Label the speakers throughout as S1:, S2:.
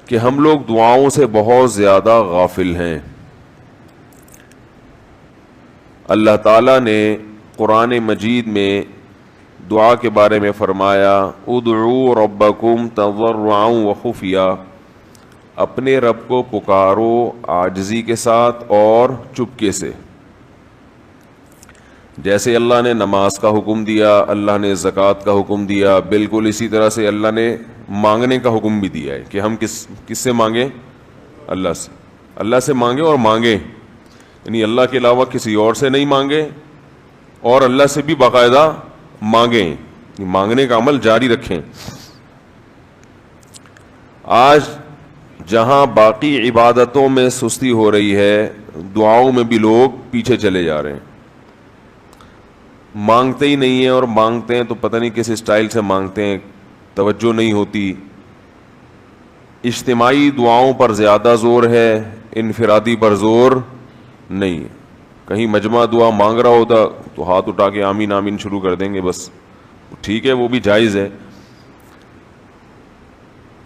S1: کہ ہم لوگ دعاؤں سے بہت زیادہ غافل ہیں. اللہ تعالیٰ نے قرآن مجید میں دعا کے بارے میں فرمایا ادعوا ربکم تضرعا وخفیا، اپنے رب کو پکارو عاجزی کے ساتھ اور چپکے سے. جیسے اللہ نے نماز کا حکم دیا، اللہ نے زکوٰۃ کا حکم دیا، بالکل اسی طرح سے اللہ نے مانگنے کا حکم بھی دیا ہے کہ ہم کس سے مانگیں؟ اللہ سے. اللہ سے مانگیں اور مانگیں، یعنی اللہ کے علاوہ کسی اور سے نہیں مانگیں، اور اللہ سے بھی باقاعدہ مانگیں، مانگنے کا عمل جاری رکھیں. آج جہاں باقی عبادتوں میں سستی ہو رہی ہے، دعاؤں میں بھی لوگ پیچھے چلے جا رہے ہیں. مانگتے ہی نہیں ہیں، اور مانگتے ہیں تو پتہ نہیں کس اسٹائل سے مانگتے ہیں، توجہ نہیں ہوتی. اجتماعی دعاؤں پر زیادہ زور ہے، انفرادی پر زور نہیں ہے. کہیں مجمع دعا مانگ رہا ہوتا تو ہاتھ اٹھا کے آمین آمین شروع کر دیں گے، بس ٹھیک ہے، وہ بھی جائز ہے.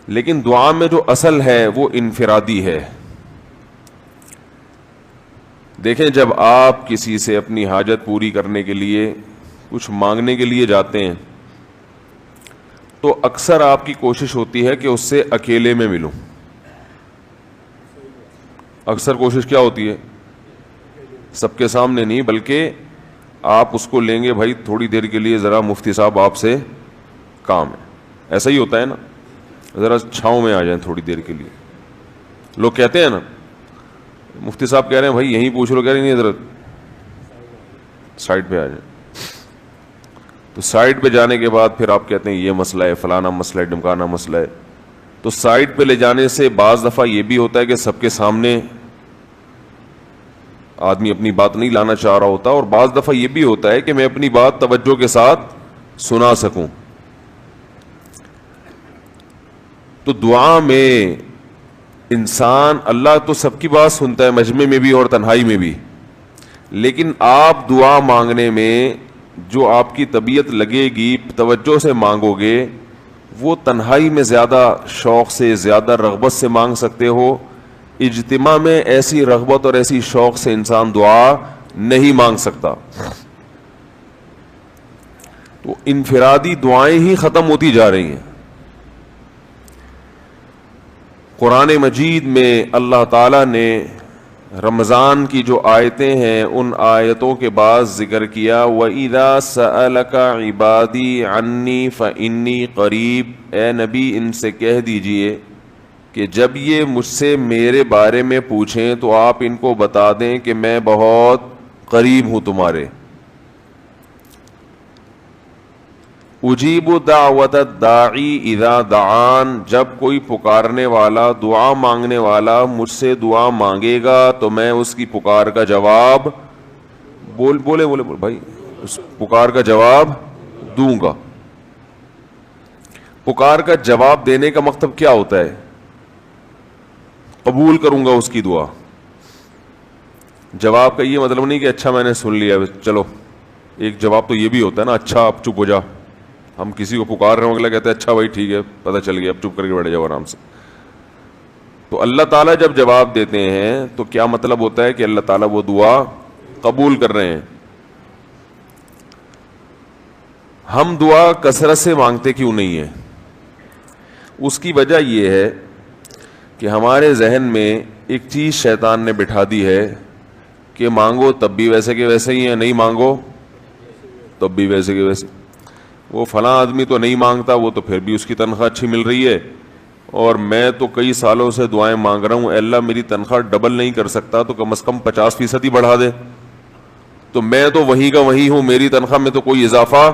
S1: لیکن دعا میں جو اصل ہے وہ انفرادی ہے. دیکھیں، جب آپ کسی سے اپنی حاجت پوری کرنے کے لیے کچھ مانگنے کے لیے جاتے ہیں تو اکثر آپ کی کوشش ہوتی ہے کہ اس سے اکیلے میں ملوں. اکثر کوشش کیا ہوتی ہے؟ سب کے سامنے نہیں، بلکہ آپ اس کو لیں گے بھائی تھوڑی دیر کے لیے ذرا مفتی صاحب آپ سے کام ہے. ایسا ہی ہوتا ہے نا، ذرا چھاؤں میں آ جائیں تھوڑی دیر کے لیے. لوگ کہتے ہیں نا، مفتی صاحب کہہ رہے ہیں بھائی یہیں پوچھ لو، کہہ رہے نہیں حضرت سائڈ پہ آ جائیں. تو سائڈ پہ جانے کے بعد پھر آپ کہتے ہیں یہ مسئلہ ہے، فلانا مسئلہ ہے، ڈمکانا مسئلہ ہے. تو سائڈ پہ لے جانے سے بعض دفعہ یہ بھی ہوتا ہے کہ سب کے سامنے آدمی اپنی بات نہیں لانا چاہ رہا ہوتا، اور بعض دفعہ یہ بھی ہوتا ہے کہ میں اپنی بات توجہ کے ساتھ سنا سکوں. تو دعا میں انسان، اللہ تو سب کی بات سنتا ہے، مجمع میں بھی اور تنہائی میں بھی، لیکن آپ دعا مانگنے میں جو آپ کی طبیعت لگے گی، توجہ سے مانگو گے، وہ تنہائی میں زیادہ شوق سے، زیادہ رغبت سے مانگ سکتے ہو. اجتماع میں ایسی رغبت اور ایسی شوق سے انسان دعا نہیں مانگ سکتا. تو انفرادی دعائیں ہی ختم ہوتی جا رہی ہیں. قرآن مجید میں اللہ تعالیٰ نے رمضان کی جو آیتیں ہیں ان آیتوں کے بعد ذکر کیا وَإِذَا سَأَلَكَ عِبَادِي عَنِّي فَإِنِّي قَرِيب، اے نبی ان سے کہہ دیجئے کہ جب یہ مجھ سے میرے بارے میں پوچھیں تو آپ ان کو بتا دیں کہ میں بہت قریب ہوں تمہارے. اجیب دعوت الداعی اذا دعان، جب کوئی پکارنے والا، دعا مانگنے والا مجھ سے دعا مانگے گا تو میں اس کی پکار کا جواب بولے بھائی، اس پکار کا جواب دوں گا. پکار کا جواب دینے کا مطلب کیا ہوتا ہے؟ قبول کروں گا اس کی دعا. جواب کا یہ مطلب نہیں کہ اچھا میں نے سن لیا چلو. ایک جواب تو یہ بھی ہوتا ہے نا، اچھا اب چپ ہو جا. ہم کسی کو پکار رہے ہوں، اگلا کہتے ہیں اچھا بھائی ٹھیک ہے پتہ چل گیا، اب چپ کر کے بیٹھ جاؤ آرام سے. تو اللہ تعالیٰ جب جواب دیتے ہیں تو کیا مطلب ہوتا ہے کہ اللہ تعالیٰ وہ دعا قبول کر رہے ہیں. ہم دعا کثرت سے مانگتے کیوں نہیں ہیں؟ اس کی وجہ یہ ہے کہ ہمارے ذہن میں ایک چیز شیطان نے بٹھا دی ہے کہ مانگو تب بھی ویسے کے ویسے ہی ہیں، نہیں مانگو تب بھی ویسے کے ویسے. وہ فلاں آدمی تو نہیں مانگتا، وہ تو پھر بھی اس کی تنخواہ اچھی مل رہی ہے، اور میں تو کئی سالوں سے دعائیں مانگ رہا ہوں، اے اللہ میری تنخواہ ڈبل نہیں کر سکتا تو کم از کم 50% ہی بڑھا دے. تو میں تو وہی کا وہی ہوں، میری تنخواہ میں تو کوئی اضافہ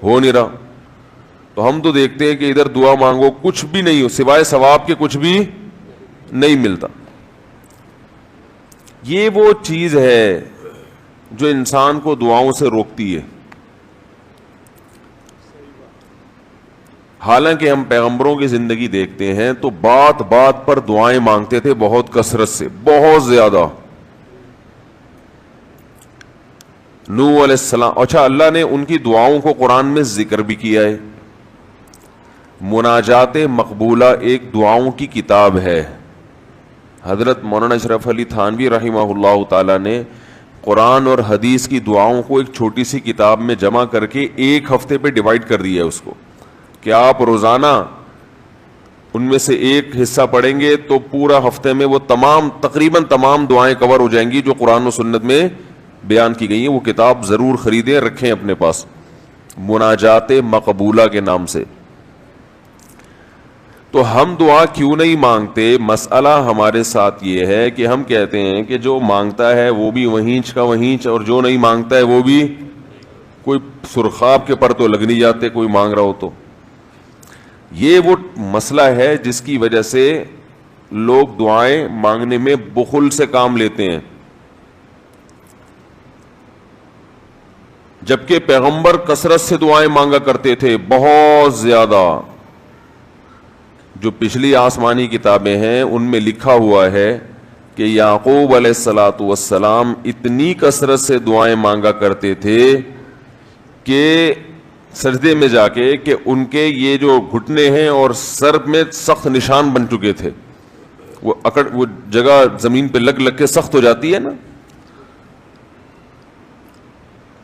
S1: ہو نہیں رہا. تو ہم تو دیکھتے ہیں کہ ادھر دعا مانگو کچھ بھی نہیں ہو، سوائے ثواب کے کچھ بھی نہیں ملتا. یہ وہ چیز ہے جو انسان کو دعاؤں سے روکتی ہے. حالانکہ ہم پیغمبروں کی زندگی دیکھتے ہیں تو بات بات پر دعائیں مانگتے تھے، بہت کثرت سے، بہت زیادہ. نوح علیہ السلام، اچھا اللہ نے ان کی دعاؤں کو قرآن میں ذکر بھی کیا ہے. مناجات مقبولہ ایک دعاؤں کی کتاب ہے. حضرت مولانا اشرف علی تھانوی رحمہ اللہ تعالیٰ نے قرآن اور حدیث کی دعاؤں کو ایک چھوٹی سی کتاب میں جمع کر کے ایک ہفتے پہ ڈیوائڈ کر دیا ہے اس کو, کہ آپ روزانہ ان میں سے ایک حصہ پڑھیں گے تو پورا ہفتے میں وہ تقریباً تمام دعائیں کور ہو جائیں گی جو قرآن و سنت میں بیان کی گئی ہیں. وہ کتاب ضرور خریدیں, رکھیں اپنے پاس, مناجات مقبولہ کے نام سے. تو ہم دعا کیوں نہیں مانگتے؟ مسئلہ ہمارے ساتھ یہ ہے کہ ہم کہتے ہیں کہ جو مانگتا ہے وہ بھی وہینچ کا وہینچ, اور جو نہیں مانگتا ہے وہ بھی کوئی سرخاب کے پر تو لگ نہیں جاتے کوئی مانگ رہا ہو تو. یہ وہ مسئلہ ہے جس کی وجہ سے لوگ دعائیں مانگنے میں بخل سے کام لیتے ہیں, جبکہ پیغمبر کثرت سے دعائیں مانگا کرتے تھے, بہت زیادہ. جو پچھلی آسمانی کتابیں ہیں ان میں لکھا ہوا ہے کہ یعقوب علیہ الصلاۃ والسلام اتنی کثرت سے دعائیں مانگا کرتے تھے کہ سجدے میں جا کے کہ ان کے یہ جو گھٹنے ہیں اور سر میں سخت نشان بن چکے تھے, وہ جگہ زمین پہ لگ کے سخت ہو جاتی ہے نا,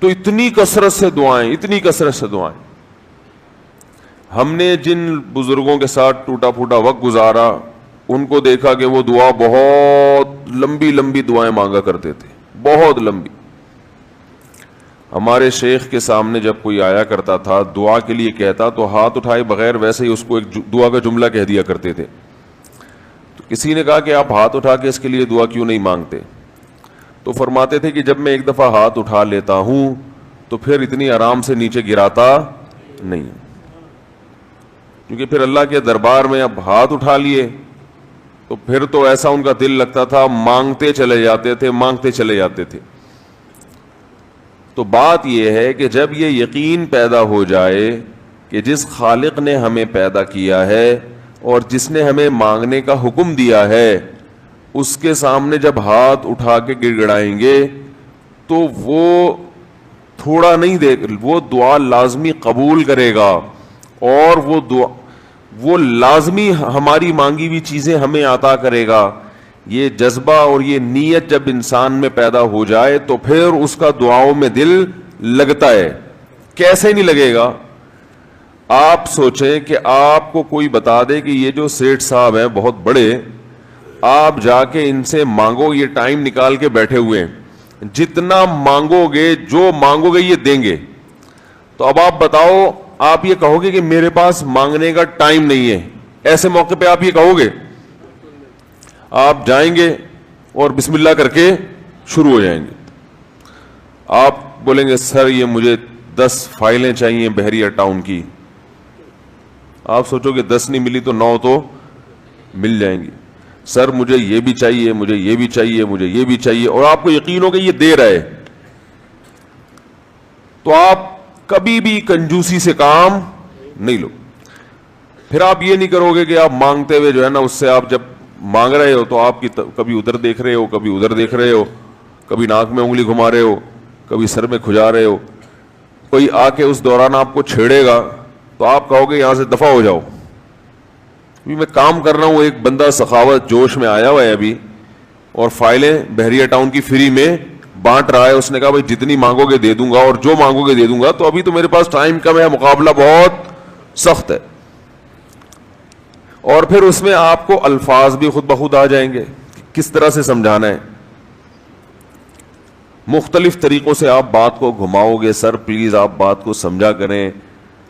S1: تو اتنی کثرت سے دعائیں. ہم نے جن بزرگوں کے ساتھ ٹوٹا پھوٹا وقت گزارا ان کو دیکھا کہ وہ دعا بہت لمبی لمبی دعائیں مانگا کرتے تھے, بہت لمبی. ہمارے شیخ کے سامنے جب کوئی آیا کرتا تھا دعا کے لیے کہتا تو ہاتھ اٹھائے بغیر ویسے ہی اس کو ایک دعا کا جملہ کہہ دیا کرتے تھے. تو کسی نے کہا کہ آپ ہاتھ اٹھا کے اس کے لیے دعا کیوں نہیں مانگتے؟ تو فرماتے تھے کہ جب میں ایک دفعہ ہاتھ اٹھا لیتا ہوں تو پھر اتنی آرام سے نیچے گراتا نہیں, کیونکہ پھر اللہ کے دربار میں اب ہاتھ اٹھا لیے تو پھر تو ایسا ان کا دل لگتا تھا, مانگتے چلے جاتے تھے. تو بات یہ ہے کہ جب یہ یقین پیدا ہو جائے کہ جس خالق نے ہمیں پیدا کیا ہے اور جس نے ہمیں مانگنے کا حکم دیا ہے اس کے سامنے جب ہاتھ اٹھا کے گڑ گڑائیں گے تو وہ تھوڑا نہیں دے, وہ دعا لازمی قبول کرے گا, اور وہ لازمی ہماری مانگی ہوئی چیزیں ہمیں عطا کرے گا. یہ جذبہ اور یہ نیت جب انسان میں پیدا ہو جائے تو پھر اس کا دعاؤں میں دل لگتا ہے. کیسے نہیں لگے گا؟ آپ سوچیں کہ آپ کو کوئی بتا دے کہ یہ جو سیٹھ صاحب ہیں بہت بڑے, آپ جا کے ان سے مانگو, یہ ٹائم نکال کے بیٹھے ہوئے ہیں, جتنا مانگو گے جو مانگو گے یہ دیں گے. تو اب آپ بتاؤ, آپ یہ کہو گے کہ میرے پاس مانگنے کا ٹائم نہیں ہے, ایسے موقع پہ آپ یہ کہو گے؟ آپ جائیں گے اور بسم اللہ کر کے شروع ہو جائیں گے. آپ بولیں گے سر یہ مجھے 10 فائلیں چاہیے بحریہ ٹاؤن کی. آپ سوچو کہ 10 نہیں ملی تو 9 تو مل جائیں گی. سر مجھے یہ بھی چاہیے, مجھے یہ بھی چاہیے, مجھے یہ بھی چاہیے, اور آپ کو یقین ہو کہ یہ دے رہا ہے, تو آپ کبھی بھی کنجوسی سے کام نہیں لو. پھر آپ یہ نہیں کرو گے کہ آپ مانگتے ہوئے جو ہے نا اس سے آپ جب مانگ رہے ہو تو آپ کی کبھی ادھر دیکھ رہے ہو, کبھی ادھر دیکھ رہے ہو, کبھی ناک میں انگلی گھما رہے ہو, کبھی سر میں کھجا رہے ہو. کوئی آ کے اس دوران آپ کو چھیڑے گا تو آپ کہو گے یہاں سے دفع ہو جاؤ, میں کام کر رہا ہوں. ایک بندہ سخاوت جوش میں آیا ہوا ہے ابھی اور فائلیں بحریہ ٹاؤن کی فری میں بانٹ رہا ہے. اس نے کہا بھائی جتنی مانگو گے دے دوں گا اور جو مانگو گے دے دوں گا. تو ابھی تو میرے پاس ٹائم کم ہے, مقابلہ بہت سخت ہے. اور پھر اس میں آپ کو الفاظ بھی خود بخود آ جائیں گے کس طرح سے سمجھانا ہے. مختلف طریقوں سے آپ بات کو گھماؤ گے. سر پلیز آپ بات کو سمجھا کریں,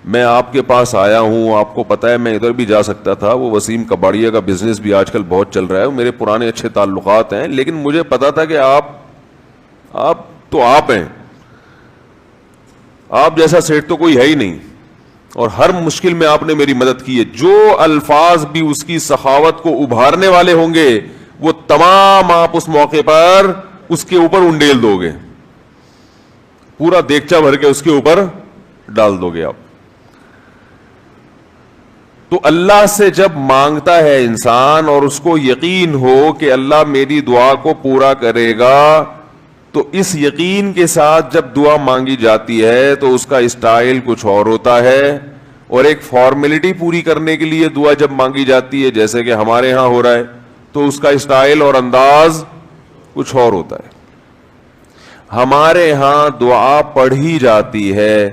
S1: میں آپ کے پاس آیا ہوں, آپ کو پتا ہے میں ادھر بھی جا سکتا تھا, وہ وسیم کباڑیہ کا بزنس بھی آج کل بہت چل رہا ہے, میرے پرانے اچھے تعلقات ہیں, لیکن مجھے پتا تھا کہ آپ تو آپ ہیں, آپ جیسا سیٹ تو کوئی ہے ہی نہیں, اور ہر مشکل میں آپ نے میری مدد کی ہے. جو الفاظ بھی اس کی سخاوت کو ابھارنے والے ہوں گے وہ تمام آپ اس موقع پر اس کے اوپر انڈیل دو گے, پورا دیگچہ بھر کے اس کے اوپر ڈال دو گے آپ. تو اللہ سے جب مانگتا ہے انسان اور اس کو یقین ہو کہ اللہ میری دعا کو پورا کرے گا, تو اس یقین کے ساتھ جب دعا مانگی جاتی ہے تو اس کا اسٹائل کچھ اور ہوتا ہے, اور ایک فارمیلٹی پوری کرنے کے لیے دعا جب مانگی جاتی ہے جیسے کہ ہمارے ہاں ہو رہا ہے تو اس کا اسٹائل اور انداز کچھ اور ہوتا ہے. ہمارے ہاں دعا پڑھی جاتی ہے,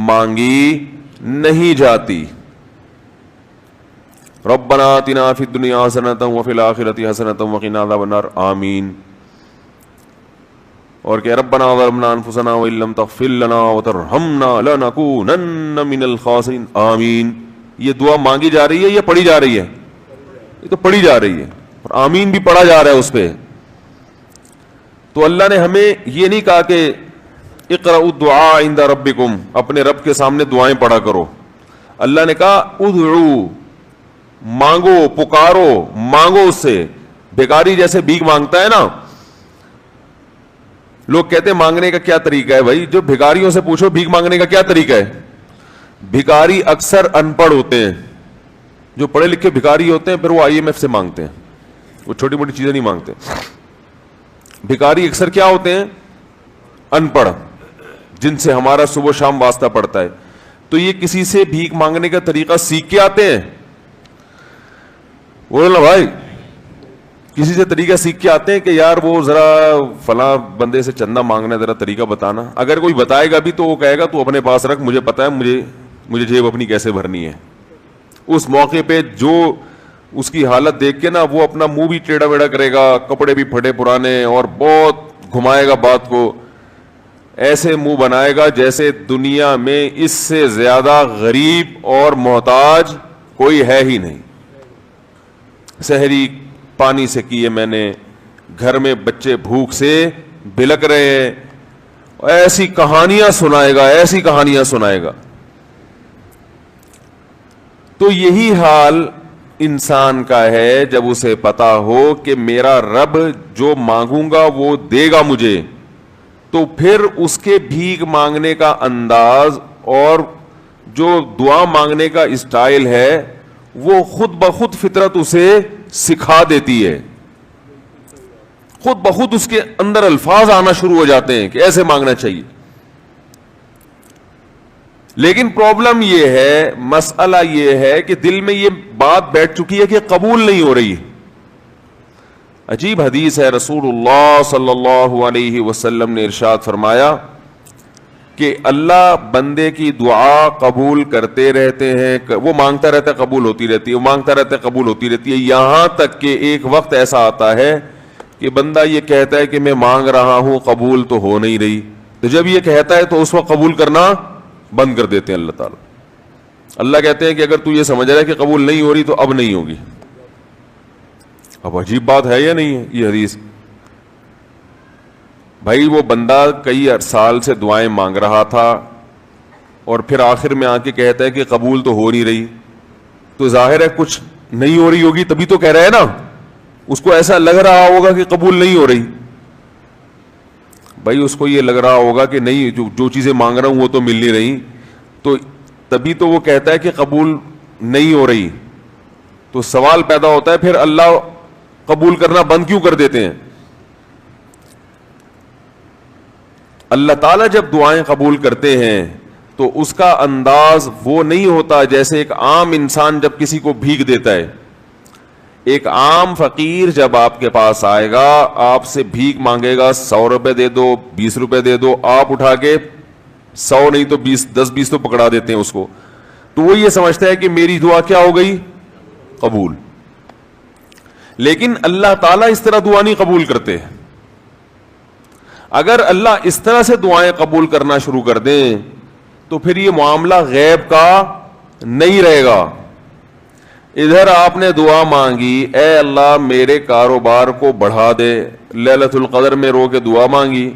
S1: مانگی نہیں جاتی. ربنا آتنا فی الدنیا حسنۃ وفی الآخرۃ حسنۃ وقنا عذاب النار آمین. اور کہ ربنا ظلمنا انفسنا وان لم تغفر لنا وترحمنا لنکونن من الخاسرین آمین. یہ دعا مانگی جا رہی ہے یا پڑھی جا رہی ہے؟ یہ تو پڑھی جا رہی ہے اور آمین بھی پڑھا جا رہا ہے اس پہ. تو اللہ نے ہمیں یہ نہیں کہا کہ اقرأوا الدعاء عند ربکم, اپنے رب کے سامنے دعائیں پڑھا کرو. اللہ نے کہا ادعو, مانگو, پکارو, مانگو اس سے. بھیکاری جیسے بھیک مانگتا ہے نا, لوگ کہتے ہیں مانگنے کا کیا طریقہ ہے. بھائی جو بھیکاریوں سے پوچھو بھیک مانگنے کا کیا طریقہ ہے. بھیکاری اکثر ان پڑھ ہوتے ہیں, جو پڑھے لکھے بھیکاری ہوتے ہیں پھر وہ IMF سے مانگتے ہیں, وہ چھوٹی موٹی چیزیں نہیں مانگتے. بھیکاری اکثر کیا ہوتے ہیں؟ ان پڑھ, جن سے ہمارا صبح و شام واسطہ پڑتا ہے. تو یہ کسی سے بھیک مانگنے کا طریقہ سیکھ کے آتے ہیں؟ بولو نا بھائی, کسی سے طریقہ سیکھ کے آتے ہیں کہ یار وہ ذرا فلاں بندے سے چندہ مانگنا, ذرا طریقہ بتانا. اگر کوئی بتائے گا بھی تو وہ کہے گا تو اپنے پاس رکھ, مجھے پتا ہے مجھے جیب اپنی کیسے بھرنی ہے. اس موقع پہ جو اس کی حالت دیکھ کے نا وہ اپنا منہ بھی ٹیڑھا ویڑھا کرے گا, کپڑے بھی پھٹے پرانے, اور بہت گھمائے گا بات کو, ایسے منہ بنائے گا جیسے دنیا میں اس سے زیادہ غریب اور محتاج کوئی ہے ہی نہیں. سحری پانی سے کیے میں نے, گھر میں بچے بھوک سے بلک رہے ہیں, ایسی کہانیاں سنائے گا, ایسی کہانیاں سنائے گا. تو یہی حال انسان کا ہے جب اسے پتا ہو کہ میرا رب جو مانگوں گا وہ دے گا مجھے, تو پھر اس کے بھیک مانگنے کا انداز اور جو دعا مانگنے کا اسٹائل ہے وہ خود بخود فطرت اسے سکھا دیتی ہے. خود بخود اس کے اندر الفاظ آنا شروع ہو جاتے ہیں کہ ایسے مانگنا چاہیے. لیکن پرابلم یہ ہے, مسئلہ یہ ہے کہ دل میں یہ بات بیٹھ چکی ہے کہ قبول نہیں ہو رہی. عجیب حدیث ہے, رسول اللہ صلی اللہ علیہ وسلم نے ارشاد فرمایا کہ اللہ بندے کی دعا قبول کرتے رہتے ہیں, وہ مانگتا رہتا ہے قبول ہوتی رہتی ہے, وہ مانگتا رہتا ہے قبول ہوتی رہتی ہے, یہاں تک کہ ایک وقت ایسا آتا ہے کہ بندہ یہ کہتا ہے کہ میں مانگ رہا ہوں قبول تو ہو نہیں رہی. تو جب یہ کہتا ہے تو اس وقت قبول کرنا بند کر دیتے ہیں اللہ تعالیٰ. اللہ کہتے ہیں کہ اگر تو یہ سمجھ رہا ہے کہ قبول نہیں ہو رہی تو اب نہیں ہوگی. اب عجیب بات ہے یا نہیں ہے یہ حدیث؟ بھائی وہ بندہ کئی سال سے دعائیں مانگ رہا تھا اور پھر آخر میں آ کے کہتا ہے کہ قبول تو ہو نہیں رہی, تو ظاہر ہے کچھ نہیں ہو رہی ہوگی, تبھی تو کہہ رہا ہے نا. اس کو ایسا لگ رہا ہوگا کہ قبول نہیں ہو رہی. بھائی اس کو یہ لگ رہا ہوگا کہ نہیں, جو چیزیں مانگ رہا ہوں وہ تو مل نہیں رہی, تو تبھی تو وہ کہتا ہے کہ قبول نہیں ہو رہی. تو سوال پیدا ہوتا ہے پھر اللہ قبول کرنا بند کیوں کر دیتے ہیں؟ اللہ تعالیٰ جب دعائیں قبول کرتے ہیں تو اس کا انداز وہ نہیں ہوتا جیسے ایک عام انسان جب کسی کو بھیک دیتا ہے. ایک عام فقیر جب آپ کے پاس آئے گا, آپ سے بھیک مانگے گا, 100 روپے دے دو, 20 روپے دے دو, آپ اٹھا کے 100 نہیں تو 10-20 تو پکڑا دیتے ہیں اس کو, تو وہ یہ سمجھتا ہے کہ میری دعا کیا ہو گئی؟ قبول. لیکن اللہ تعالیٰ اس طرح دعا نہیں قبول کرتے. اگر اللہ اس طرح سے دعائیں قبول کرنا شروع کر دیں تو پھر یہ معاملہ غیب کا نہیں رہے گا. ادھر آپ نے دعا مانگی, اے اللہ میرے کاروبار کو بڑھا دے, لیلۃ القدر میں رو کے دعا مانگی,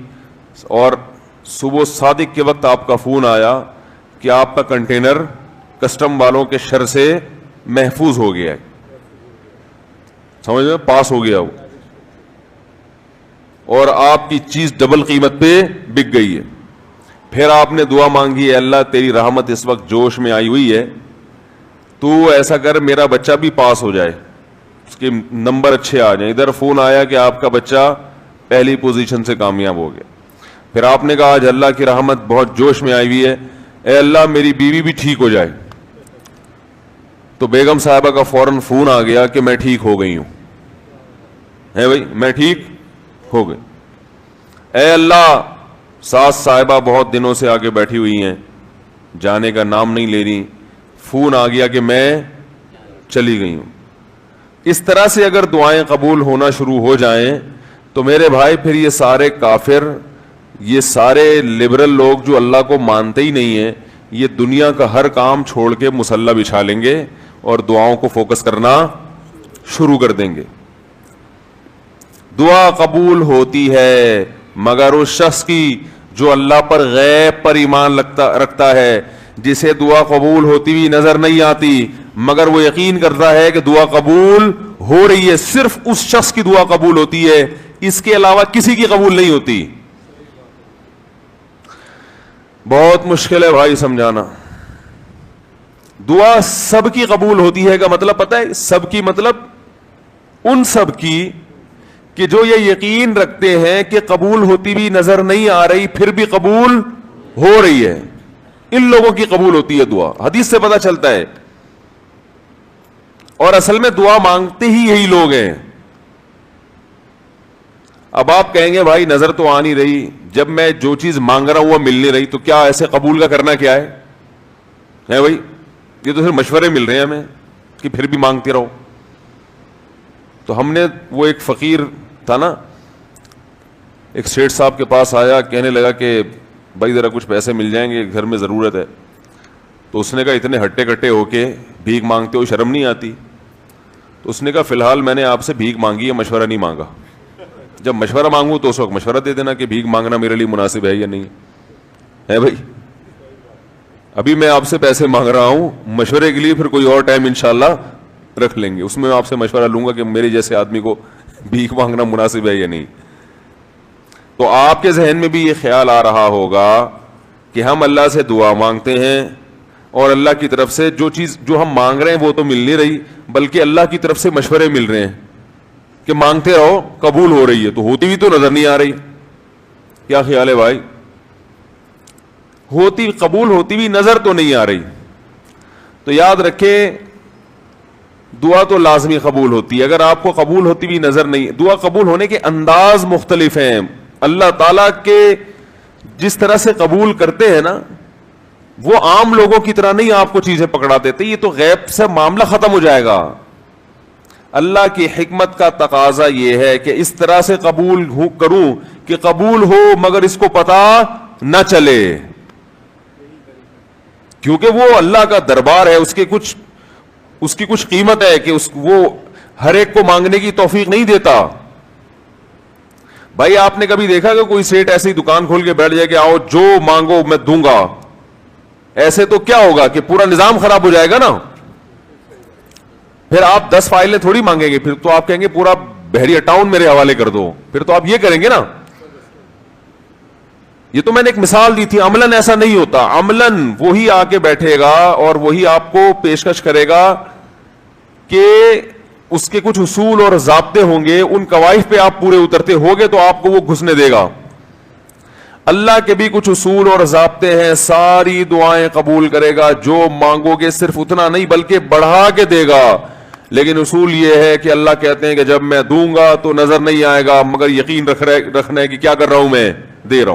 S1: اور صبح صادق کے وقت آپ کا فون آیا کہ آپ کا کنٹینر کسٹم والوں کے شر سے محفوظ ہو گیا ہے, سمجھ میں پاس ہو گیا وہ, اور آپ کی چیز ڈبل قیمت پہ بک گئی ہے. پھر آپ نے دعا مانگی, اے اللہ تیری رحمت اس وقت جوش میں آئی ہوئی ہے, تو ایسا کر میرا بچہ بھی پاس ہو جائے, اس کے نمبر اچھے آ جائیں. ادھر فون آیا کہ آپ کا بچہ پہلی پوزیشن سے کامیاب ہو گیا. پھر آپ نے کہا آج اللہ کی رحمت بہت جوش میں آئی ہوئی ہے, اے اللہ میری بیوی بھی ٹھیک ہو جائے. تو بیگم صاحبہ کا فوراً فون آ گیا کہ میں ٹھیک ہو گئی ہوں. ہے بھائی, میں ٹھیک ہو گئی. اے اللہ, ساس صاحبہ بہت دنوں سے آگے بیٹھی ہوئی ہیں, جانے کا نام نہیں لے رہی, فون آ گیا کہ میں چلی گئی ہوں. اس طرح سے اگر دعائیں قبول ہونا شروع ہو جائیں تو میرے بھائی پھر یہ سارے کافر, یہ سارے لبرل لوگ جو اللہ کو مانتے ہی نہیں ہیں, یہ دنیا کا ہر کام چھوڑ کے مصلی بچھا لیں گے اور دعاؤں کو فوکس کرنا شروع کر دیں گے. دعا قبول ہوتی ہے مگر اس شخص کی جو اللہ پر غیب پر ایمان رکھتا ہے, جسے دعا قبول ہوتی ہوئی نظر نہیں آتی مگر وہ یقین کرتا ہے کہ دعا قبول ہو رہی ہے. صرف اس شخص کی دعا قبول ہوتی ہے, اس کے علاوہ کسی کی قبول نہیں ہوتی. بہت مشکل ہے بھائی سمجھانا. دعا سب کی قبول ہوتی ہے کا مطلب پتہ ہے, سب کی مطلب ان سب کی کہ جو یہ یقین رکھتے ہیں کہ قبول ہوتی بھی نظر نہیں آ رہی پھر بھی قبول ہو رہی ہے, ان لوگوں کی قبول ہوتی ہے دعا. حدیث سے پتہ چلتا ہے. اور اصل میں دعا مانگتے ہی یہی لوگ ہیں. اب آپ کہیں گے بھائی نظر تو آ نہیں رہی, جب میں جو چیز مانگ رہا ہوں وہ مل نہیں رہی, تو کیا ایسے قبول کا کرنا کیا ہے بھائی؟ یہ تو صرف مشورے مل رہے ہیں ہمیں کہ پھر بھی مانگتے رہو. تو ہم نے, وہ ایک فقیر تھا نا, ایک سیٹھ صاحب کے پاس آیا, کہنے لگا کہ بھائی ذرا کچھ پیسے مل جائیں گے, گھر میں ضرورت ہے. تو اس نے کہا اتنے ہٹے کٹے ہو کے بھیک مانگتے ہو, شرم نہیں آتی؟ تو اس نے کہا فی الحال میں نے آپ سے بھیک مانگی ہے, مشورہ نہیں مانگا. جب مشورہ مانگوں تو اس وقت مشورہ دے دینا کہ بھیک مانگنا میرے لیے مناسب ہے یا نہیں ہے بھائی. ابھی میں آپ سے پیسے مانگ رہا ہوں, مشورے کے لیے پھر کوئی اور ٹائم انشاءاللہ رکھ لیں گے, اس میں آپ سے مشورہ لوں گا کہ میرے جیسے آدمی کو بھیک مانگنا مناسب ہے یا نہیں. تو آپ کے ذہن میں بھی یہ خیال آ رہا ہوگا کہ ہم اللہ سے دعا مانگتے ہیں اور اللہ کی طرف سے جو چیز جو ہم مانگ رہے ہیں وہ تو مل نہیں رہی, بلکہ اللہ کی طرف سے مشورے مل رہے ہیں کہ مانگتے رہو قبول ہو رہی ہے, تو ہوتی بھی تو نظر نہیں آ رہی. کیا خیال ہے بھائی؟ ہوتی قبول ہوتی بھی نظر تو نہیں آ رہی. تو یاد رکھیں دعا تو لازمی قبول ہوتی ہے. اگر آپ کو قبول ہوتی بھی نظر نہیں, دعا قبول ہونے کے انداز مختلف ہیں. اللہ تعالیٰ کے جس طرح سے قبول کرتے ہیں نا, وہ عام لوگوں کی طرح نہیں آپ کو چیزیں پکڑا دیتے. یہ تو غیب سے معاملہ ختم ہو جائے گا. اللہ کی حکمت کا تقاضا یہ ہے کہ اس طرح سے قبول کروں کہ قبول ہو مگر اس کو پتا نہ چلے, کیونکہ وہ اللہ کا دربار ہے, اس کی کچھ قیمت ہے کہ وہ ہر ایک کو مانگنے کی توفیق نہیں دیتا. بھائی آپ نے کبھی دیکھا کہ کوئی سیٹ ایسی دکان کھول کے بیٹھ جائے کہ آؤ جو مانگو میں دوں گا؟ ایسے تو کیا ہوگا کہ پورا نظام خراب ہو جائے گا نا. پھر آپ 10 فائلیں تھوڑی مانگیں گے, پھر تو آپ کہیں گے پورا بحریہ ٹاؤن میرے حوالے کر دو, پھر تو آپ یہ کریں گے نا. یہ تو میں نے ایک مثال دی تھی. عملاً ایسا نہیں ہوتا. عملاً وہی آ کے بیٹھے گا اور وہی آپ کو پیشکش کرے گا کہ اس کے کچھ اصول اور ضابطے ہوں گے, ان قواعد پہ آپ پورے اترتے ہوگے تو آپ کو وہ گھسنے دے گا. اللہ کے بھی کچھ اصول اور ضابطے ہیں, ساری دعائیں قبول کرے گا, جو مانگو گے صرف اتنا نہیں بلکہ بڑھا کے دے گا. لیکن اصول یہ ہے کہ اللہ کہتے ہیں کہ جب میں دوں گا تو نظر نہیں آئے گا, مگر یقین رکھنا ہے کہ کیا کر رہا ہوں, میں دے رہا ہوں.